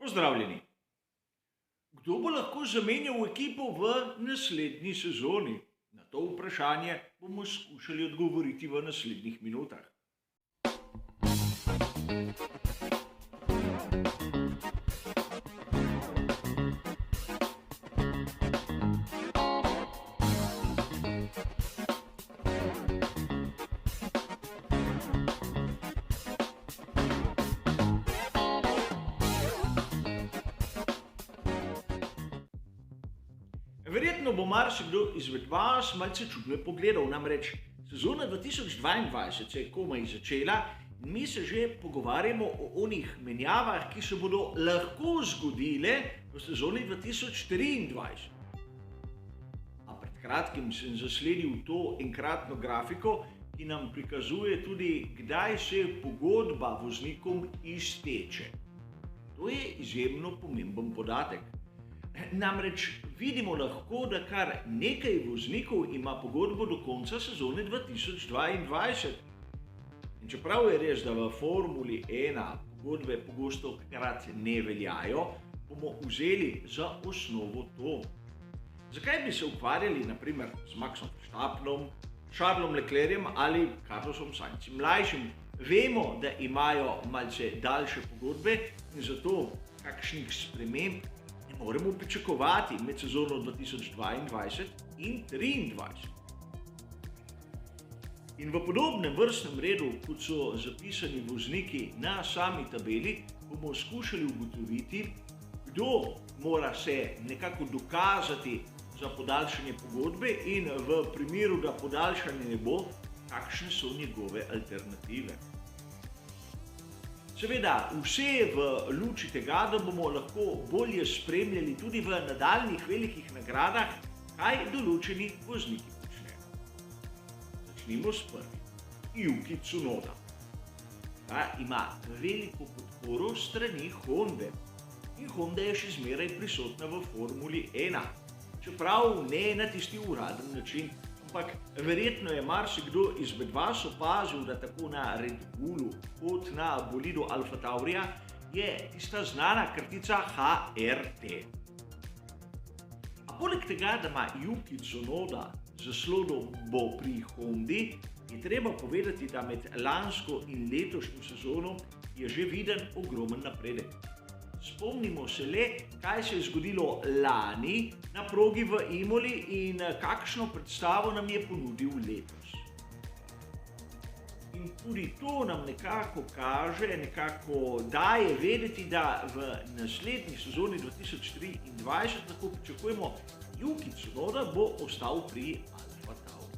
Pozdravljeni. Kdo bo lahko zamenjal ekipo v naslednji sezoni? Na to vprašanje bomo skušali odgovoriti v naslednjih minutah. Verjetno bo marsikdo izmed vas malce čudno pogledal, namreč sezona 2022 se je komaj začela in mi se že pogovarjamo o onih menjavah, ki se bodo lahko zgodile v sezoni 2023. A pred kratkim sem zasledil to enkratno grafiko, ki nam prikazuje tudi, kdaj se pogodba voznikom izteče. To je izjemno pomemben podatek. Namreč vidimo lahko, da kar nekaj voznikov ima pogodbo do konca sezone 2022. In čeprav je res, da v Formuli 1 pogodbe pogosto krat ne veljajo, bomo vzeli za osnovo to. Zakaj bi se ukvarjali naprimer z Maxom Verstappenom, Charlesom Leclercem ali Carlosom Sainzem mlajšim? Vemo, da imajo malce daljše pogodbe in zato kakšnih sprememb ne moremo pričakovati med sezono 2022 in 2023. In v podobnem vrstnem redu, kot so zapisani vozniki na sami tabeli, bomo skušali ugotoviti, kdo mora se nekako dokazati za podaljšanje pogodbe in v primeru, da podaljšanje ne bo, kakšne so njegove alternative. Seveda, vse v luči tega, da bomo lahko bolje spremljali tudi v nadaljnjih velikih nagradah, kaj določeni vozniki počnejo. Začnimo s prvim. Yuki Tsunoda. Ta ima veliko podporo strani Honde. In Honda je še zmeraj prisotna v Formuli 1. Čeprav ne na tisti uraden način, ampak verjetno je marsikdo izmed vas opazil, da tako na Red Bullu kot na bolidu Alfa Taurija je tista znana kratica HRT. A poleg tega, da ima Yuki Tsunoda zaslugo pri Hondi, je treba povedati, da med lansko in letošnjo sezono je že viden ogromen napredek. Spomnimo se le, kaj se je zgodilo lani na progi v Imoli in kakšno predstavo nam je ponudil letos. In tudi to nam nekako kaže, nekako daje vedeti, da v naslednji sezoni 2023 lahko pričakujemo, Yuki Tsunoda bo ostal pri Alfa Tauri.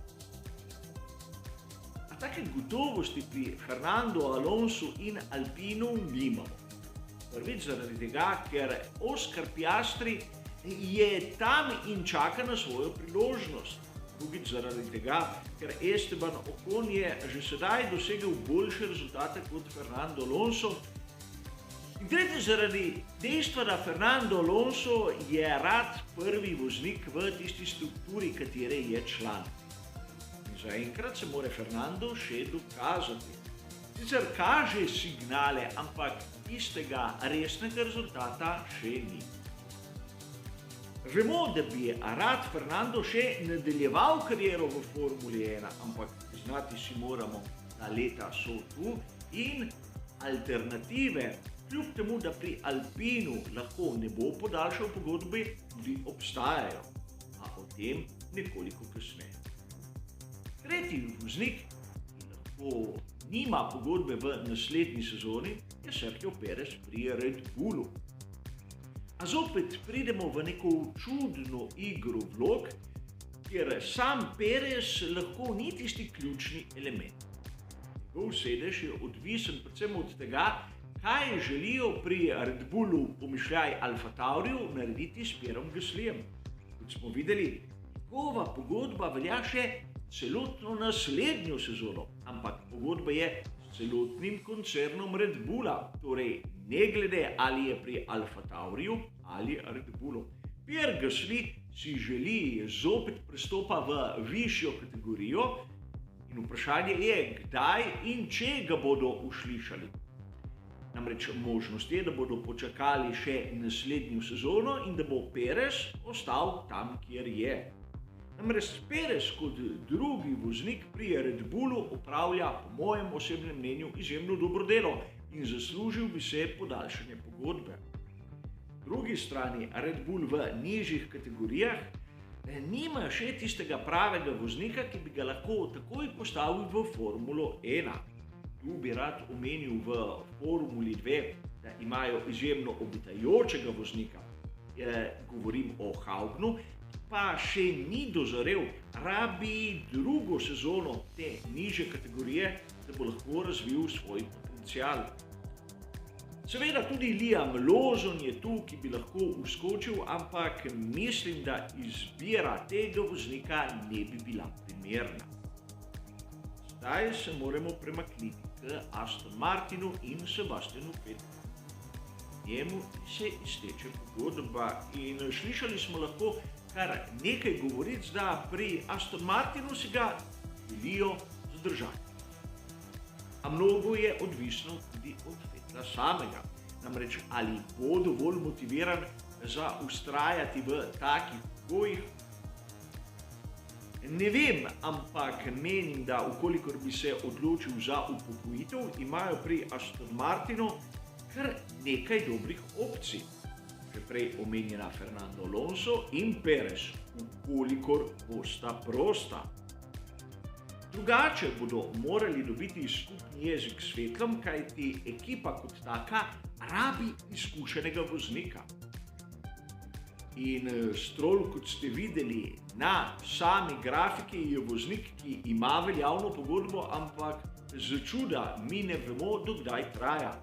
A take gotovosti pri Fernando Alonsu in Alpinu nimamo. Prvič zaradi tega, ker Oscar Piastri je tam in čaka na svojo priložnost. Drugič zaradi tega, ker Esteban Ocon je že sedaj dosegel boljše rezultate kot Fernando Alonso. In tretjič zaradi dejstva, da Fernando Alonso je rad prvi voznik v tisti strukturi, katere je član. In zaenkrat se mora Fernando še dokazati. Sicer kaže signale, ampak tistega resnega rezultata še ni. Vemo, da bi rad Fernando še nadaljeval kariero v Formuli 1, ampak znati si moramo, da leta so tu in alternative, kljub temu, da pri Alpinu lahko ne bo podaljšal pogodbe, tudi obstajajo, a o tem nekoliko kasneje. Tretji voznik, ki lahko nima pogodbe v naslednji sezoni, je Sergio Perez pri Red Bullu. A zopet pridemo v neko čudno igro vlog, kjer sam Perez lahko ni tisti ključni element. Njegov sedež je odvisen predvsem od tega, kaj želijo pri Red Bullu, pomišljaj Alfa Tauriju, narediti s Pierrom Gasliem. Kot smo videli, njegova pogodba velja še celotno naslednjo sezono, ampak pogodba je s celotnim koncernom Red Bulla, torej ne glede ali je pri Alfa Tauriju ali Red Bullu. Pierre Gasly si želi zopet prestopa v višjo kategorijo in vprašanje je, kdaj in če ga bodo uslišali. Namreč možnost je, da bodo počakali še naslednjo sezono in da bo Perez ostal tam, kjer je. Namreč Perez kot drugi voznik pri Red Bullu opravlja, po mojem osebnem mnenju, izjemno dobro delo in zaslužil bi se podaljšanje pogodbe. Po drugi strani Red Bull v nižjih kategorijah nima še tistega pravega voznika, ki bi ga lahko takoj postavil v Formulo 1. Tu bi rad omenil v Formuli 2, da imajo izjemno obetajočega voznika, govorim o Haugnu, pa še ni dozorel, rabi drugo sezono te nižje kategorije, da bo lahko razvil svoj potencial. Seveda tudi Liam Lawson je tu, ki bi lahko uskočil, ampak mislim, da izbira tega voznika ne bi bila primerna. Zdaj se moramo premakniti k Aston Martinu in Sebastianu Vettelu. Njemu se izteče pogodba in slišali smo lahko kar nekaj govoric, da pri Aston Martinu si ga želijo zadržati. A mnogo je odvisno tudi od Vettela samega. Namreč ali bo dovolj motiviran za vztrajati v takih pogojih. Ne vem, ampak menim, da ukolikor bi se odločil za upokojitev, imajo pri Aston Martinu kar nekaj dobrih opcij. Že prej omenjena Fernando Alonso in Perez, ukolikor bosta prosta. Drugače bodo morali dobiti skupni jezik s Vettelom, kajti ekipa kot taka rabi izkušenega voznika. In Stroll, kot ste videli na sami grafiki, je voznik, ki ima veljavno pogodbo, ampak za čuda mi ne vemo, do kdaj traja.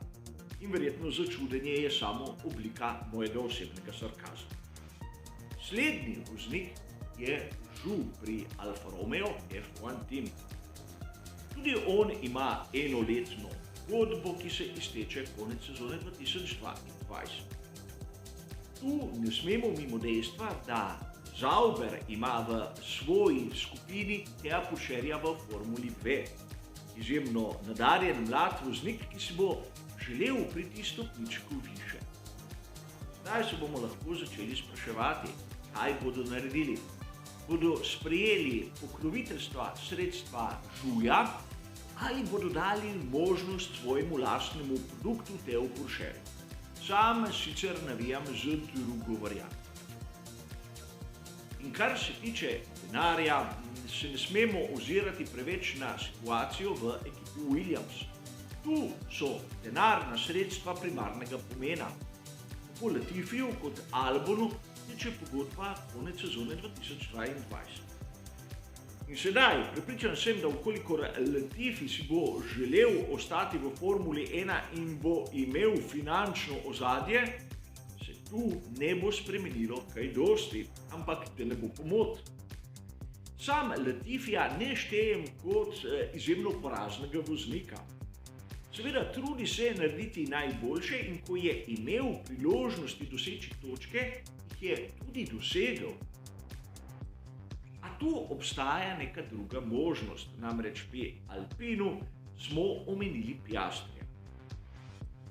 In verjetno začudenje je samo oblika mojega osebnega sarkazma. Slednji voznik je Zhou pri Alfa Romeo F1 Team. Tudi on ima enoletno pogodbo, ki se izteče konec sezone 2022. Tu ne smemo mimo dejstva, da Sauber ima v svoji skupini Thea Pourchaire v Formuli 2. Izjemno nadarjen mlad voznik, ki si bo želel priti stopničko više. Zdaj se bomo lahko začeli spraševati, kaj bodo naredili. Bodo sprejeli pokroviteljstva sredstva Zhouja ali bodo dali možnost svojemu lastnemu produktu Theo Pourchaire. Sam sicer navijam z drugo varianto. In kar se tiče denarja, se ne smemo ozirati preveč na situacijo v ekipi Williams. Tu so denarna sredstva primarnega pomena. Po Latifiju kot Albonu teče pogodba konec sezone 2022. In sedaj, prepričan sem, da ukolikor Latifi si bo želel ostati v Formuli 1 in bo imel finančno ozadje, se tu ne bo spremenilo kaj dosti, ampak da ne bo pomot. Sam Latifija ne štejem kot izjemno poraznega voznika. Seveda trudi se narediti najboljše in ko je imel priložnosti doseči točke, jih je tudi dosegel. A tu obstaja neka druga možnost, namreč pri Alpinu smo omenili Piastrija.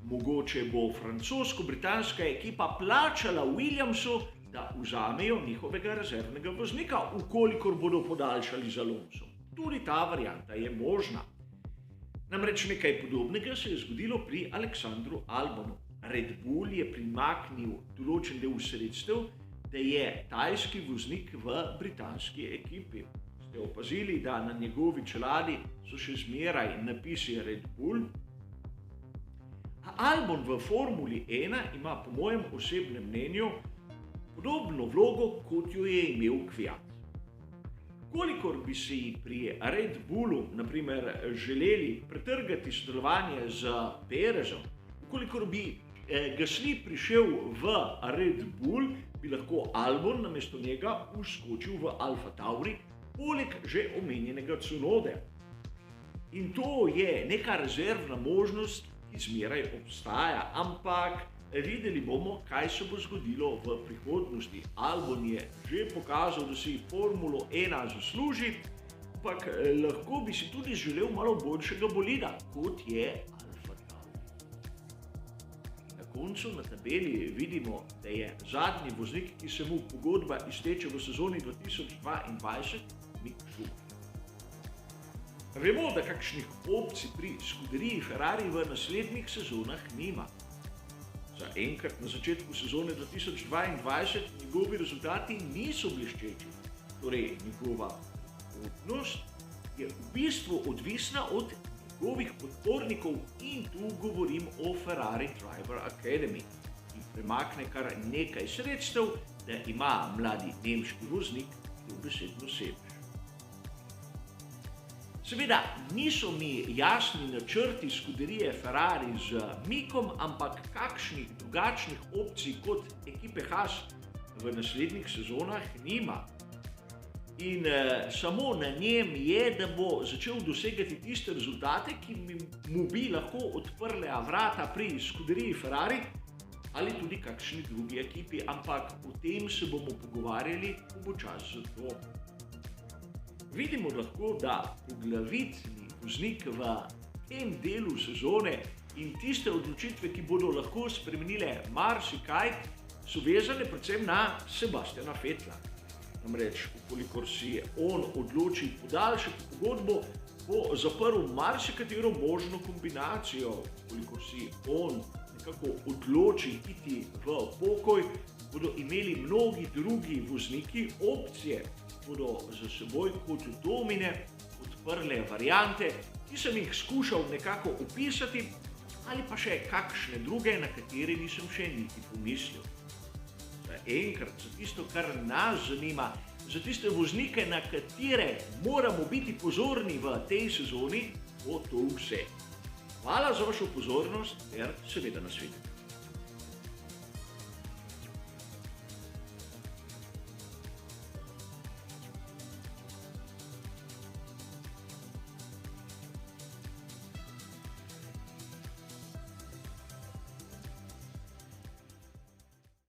Mogoče bo francosko-britanska ekipa plačala Williamsu, da vzamejo njihovega rezervnega voznika, ukolikor bodo podaljšali z Alonsom. Tudi ta varianta je možna. Namreč nekaj podobnega se je zgodilo pri Aleksandru Albonu. Red Bull je primaknil določen del sredstev, da je tajski voznik v britanski ekipi. Ste opazili, da na njegovi čeladi so še zmeraj napisi Red Bull? A Albon v Formuli 1 ima po mojem osebnem mnenju podobno vlogo, kot jo je imel Kvyat. Kolikor bi si pri Red Bullu, naprimer, želeli pretrgati sodelovanje z Perezom, kolikor bi Gasly prišel v Red Bull, bi lahko Albon namesto njega uskočil v Alfa Tauri, poleg že omenjenega Tsunode. In to je neka rezervna možnost, ki zmeraj obstaja, ampak videli bomo, kaj se bo zgodilo v prihodnosti. Albon je že pokazal, da si Formulo 1 zasluži, ampak lahko bi si tudi želel malo boljšega bolida, kot je Alfa Tauri. koncu na tabeli vidimo, da je zadnji voznik, ki se mu pogodba izteče v sezoni 2022, Mick Schumacher. Vemo, da kakšnih opcij pri skuderiji Ferrari v naslednjih sezonah nima. Za enkrat na začetku sezone 2022 njegovi rezultati niso bleščeči, torej njegova prihodnost je v bistvu odvisna od njegovih podpornikov in tu govorim o Ferrari Driver Academy, ki premakne kar nekaj sredstev, da ima mladi nemški voznik dobesedno sedež. Seveda niso mi jasni načrti skuderije Ferrari z Mickom, ampak kakšnih drugačnih opcij kot ekipe Haas v naslednjih sezonah nima. In samo na njem je, da bo začel dosegati tiste rezultate, ki mu bi lahko odprle vrata pri skuderiji Ferrari ali tudi kakšni drugi ekipi, ampak o tem se bomo pogovarjali, ko bo čas za to. Vidimo lahko, da poglavitni voznik v tem delu sezone in tiste odločitve, ki bodo lahko spremenile marsikaj, so vezane predvsem na Sebastiana Vettela. Namreč, kolikor si on odloči podaljšati pogodbo, bo zaprl marsikatero možno kombinacijo. Kolikor si on nekako odloči iti v pokoj, bodo imeli mnogi drugi vozniki opcije, bodo za seboj kot domine odprle variante, ki sem jih skušal nekako opisati, ali pa še kakšne druge, na katere nisem še niti pomislil. Za enkrat, za tisto, kar nas zanima, za tiste voznike, na katere moramo biti pozorni v tej sezoni, bo to vse. Hvala za vašo pozornost ter seveda nasvidenje.